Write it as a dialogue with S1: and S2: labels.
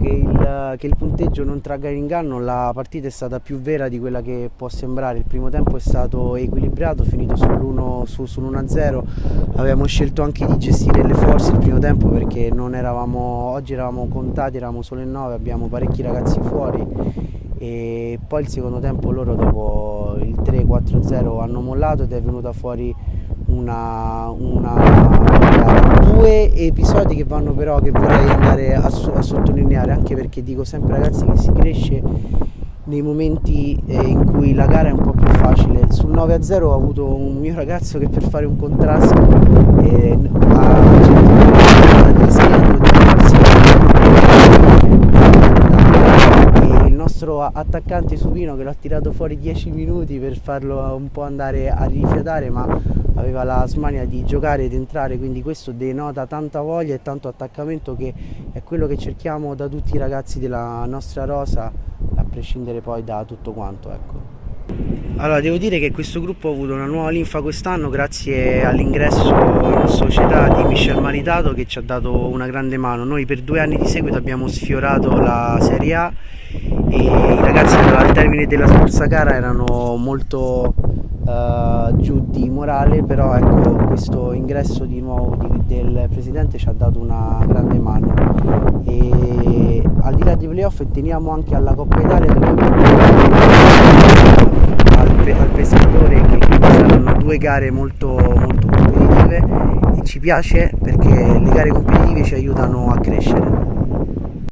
S1: che il punteggio non tragga in inganno, la partita è stata più vera di quella che può sembrare. Il primo tempo è stato equilibrato, finito sull'1-0. Avevamo scelto anche di gestire le forze il primo tempo perché oggi eravamo contati, eravamo solo in 9, abbiamo parecchi ragazzi fuori, e poi il secondo tempo loro dopo il 3-4-0 hanno mollato ed è venuta fuori due episodi che vorrei andare a sottolineare, anche perché dico sempre ragazzi che si cresce nei momenti in cui la gara è un po' più facile. Sul 9-0 ho avuto un mio ragazzo che per fare un contrasto e il nostro attaccante Supino che l'ha tirato fuori 10 minuti per farlo un po' andare a rifiatare, ma aveva la smania di giocare ed entrare, quindi questo denota tanta voglia e tanto attaccamento, che è quello che cerchiamo da tutti i ragazzi della nostra rosa, a prescindere poi da tutto quanto, ecco. Allora, devo dire che questo gruppo ha avuto una nuova linfa quest'anno grazie all'ingresso in società di Michel Maritato, che ci ha dato una grande mano. Noi per 2 anni di seguito abbiamo sfiorato la Serie A e i ragazzi al termine della scorsa gara erano molto giù di morale, però ecco, questo ingresso di nuovo del presidente ci ha dato una grande mano, e al di là dei playoff teniamo anche alla Coppa Italia, dove al Pescatore, che saranno 2 gare molto competitive, e ci piace perché le gare competitive ci aiutano a crescere.